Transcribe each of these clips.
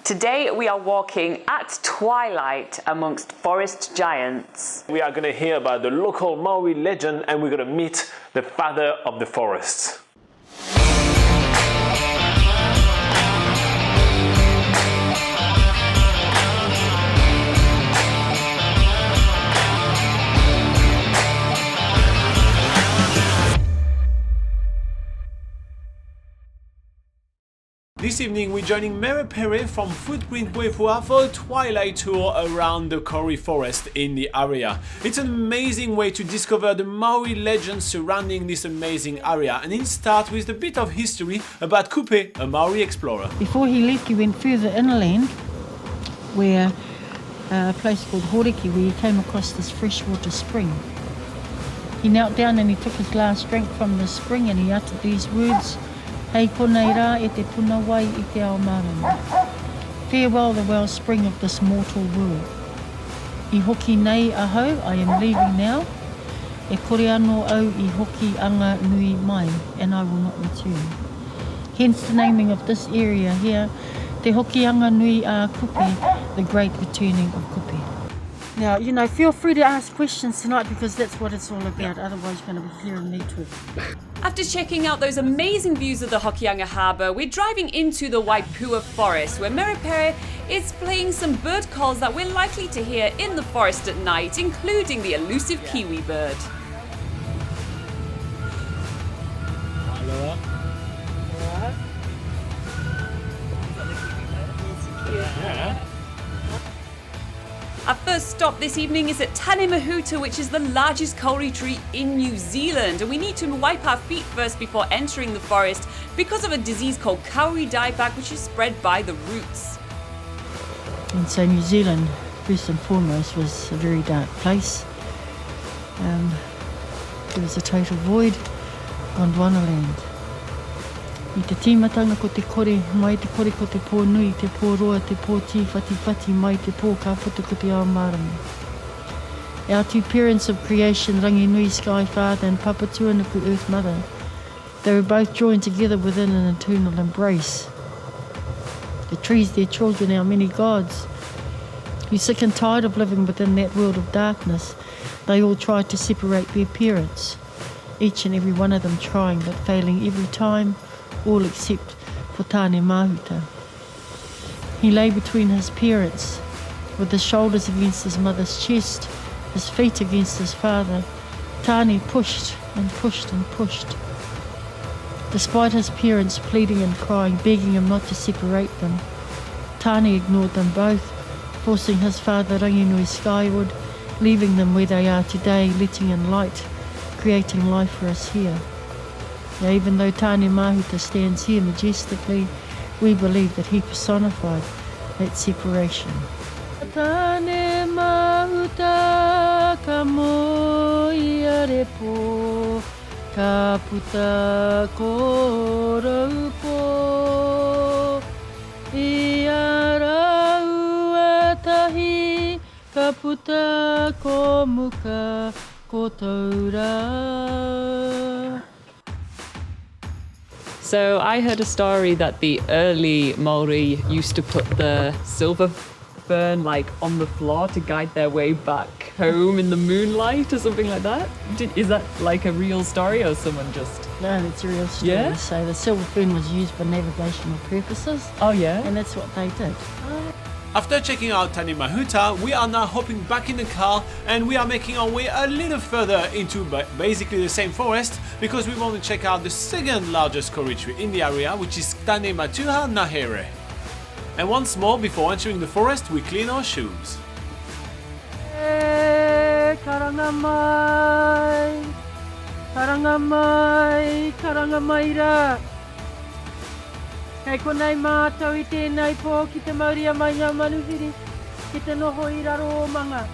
Today we are walking at twilight amongst forest giants. We are going to hear about the local Maori legend and we're going to meet the father of the forest. This evening we're joining Mahuta from Footprints Waipoua for a twilight tour around the Kauri forest in the area. It's an amazing way to discover the Maori legends surrounding this amazing area, and it starts with a bit of history about Kupe, a Maori explorer. Before he left, he went further inland where a place called Horiki, where he came across this freshwater spring. He knelt down and he took his last drink from the spring and he uttered these words: "Hei konei rā e te puna wai I te ao marama. Farewell the wellspring of this mortal world. I hoki nei ahau, I am leaving now. E kore anō au I Hokianga nui mai, and I will not return." Hence the naming of this area here, Te Hokianga nui a Kupe, the great returning of Kupe. Now, you know, feel free to ask questions tonight because that's what it's all about. Otherwise, you're going to be hearing me talk. After checking out those amazing views of the Hokianga harbour, we're driving into the Waipoua Forest, where Mahuta is playing some bird calls that we're likely to hear in the forest at night, including the elusive kiwi bird. Our first stop this evening is at Tane Mahuta, which is the largest kauri tree in New Zealand, and we need to wipe our feet first before entering the forest because of a disease called Kauri dieback, which is spread by the roots. And so New Zealand, first and foremost, was a very dark place. There was a total void, Gondwana land. I te tīmatanga ko te kore, mai te kore ko te pō nui, te pō roa, te pō tī whati mai te pō ka puta ko te ao marama. Our two parents of creation, Rangi Nui Sky Father and Papa Tuanuku Earth Mother, they were both joined together within an eternal embrace. The trees, their children, our many gods, who sick and tired of living within that world of darkness, they all tried to separate their parents, each and every one of them trying but failing every time, all except for Tane Mahuta. He lay between his parents, with his shoulders against his mother's chest, his feet against his father. Tane pushed and pushed and pushed. Despite his parents pleading and crying, begging him not to separate them, Tane ignored them both, forcing his father Ranginui skyward, leaving them where they are today, letting in light, creating life for us here. Now, even though Tane Mahuta stands here majestically, we believe that he personified that separation. Tane Mahuta ka moia repo, ka puta ko raupo, I arau atahi, ka puta ko muka ko taura. So I heard a story that the early Maori used to put the silver fern on the floor to guide their way back home in the moonlight or something like that. Is that a real story or someone just... No, that's a real story. Yeah? So the silver fern was used for navigational purposes. Oh yeah? And that's what they did. After checking out Tane Mahuta, we are now hopping back in the car and we are making our way a little further into basically the same forest because we want to check out the second largest kauri tree in the area, which is Tane Matua Ngahere. And once more, before entering the forest, we clean our shoes. Karanga mai, karanga mai, karanga mai rā. Kei konei mātou I tēnei pō ki te Māoria mai ngā manuhiri, ki te noho I raro o manga.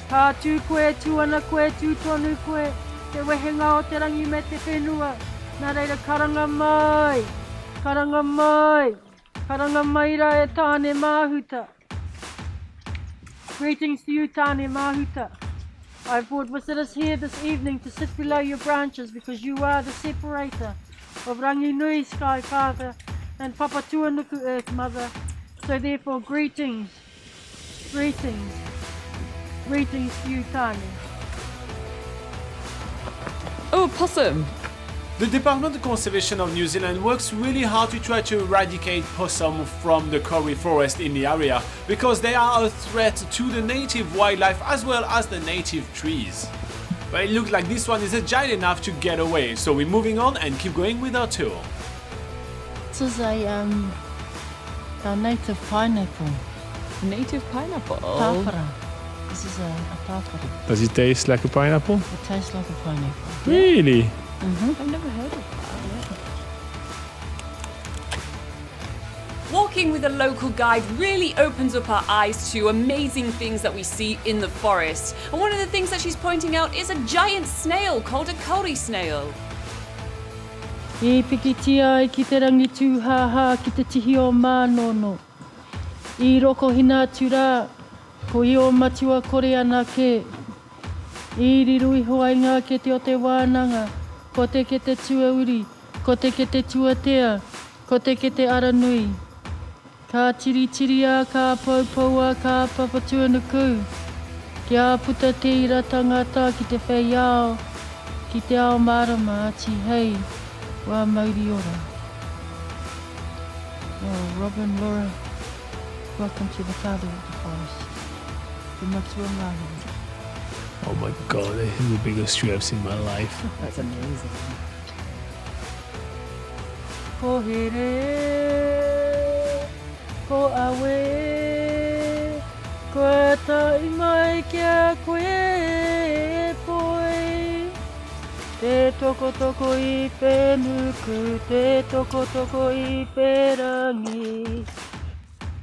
Ka tū koe, tūana koe, tū tonu koe, te wehenga o te rangi me te whenua. Nā reira karanga mai, karanga mai, karanga mai rā e Tane Mahuta. Greetings to you, Tane Mahuta. I've brought visitors here this evening to sit below your branches because you are the separator of Rangi Nui Sky Father and Papa Tuanuku Earth Mother So therefore, greetings, greetings, greetings to you, Tane. Oh, a possum. The Department of Conservation of New Zealand works really hard to try to eradicate possum from the Kauri forest in the area because they are a threat to the native wildlife as well as the native trees. But it looks like this one is agile enough to get away, so we're moving on and keep going with our tour. This is a native pineapple. Native pineapple. Tawhara. This is a tawhara. Does it taste like a pineapple? It tastes like a pineapple. Really? I've never heard of that. Walking with a local guide really opens up our eyes to amazing things that we see in the forest. And one of the things that she's pointing out is a giant snail called a Kauri snail. E pikitia I ki te rangi tūhaha ki te tihi o mānono. I roko hina tura, ko i o Matua kore ana ke. I rirui hoa inga ke te o te wānanga, ko te ke te tuauri, ko te ke te tuatea, ko te ke te aranui. Ka tiri tiria, ka paupaua, ka papatuanuku. Kia puta te ira tangata ki te whaiao, ki te ao marama ati hei, wā mauri ora. Oh, Robin, Laura, welcome to the father of the forest, the Matua Ngahere. Oh my god, this is the biggest tree I've seen in my life. That's amazing. Ko here, ko awe, ko atai mai kia koe poi. Te toko toko I penuku, te toko toko I perangi.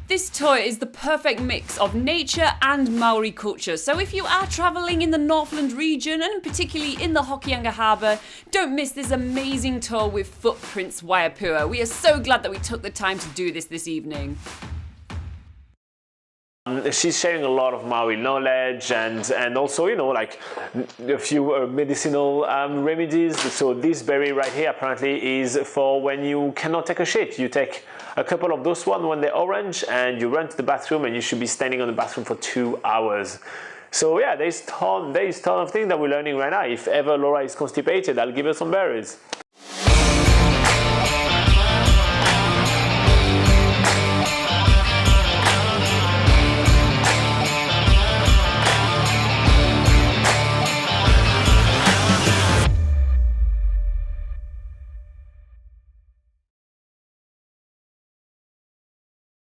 This tour is the perfect mix of nature and Maori culture, so if you are travelling in the Northland region and particularly in the Hokianga harbour, don't miss this amazing tour with Footprints Waipoua. We are so glad that we took the time to do this evening. She's sharing a lot of Maori knowledge and also, you know, like a few medicinal remedies. So this berry right here apparently is for when you cannot take a shit. You take a couple of those ones when they're orange and you run to the bathroom and you should be standing on the bathroom for 2 hours. So yeah, there's ton of things that we're learning right now. If ever Laura is constipated, I'll give her some berries.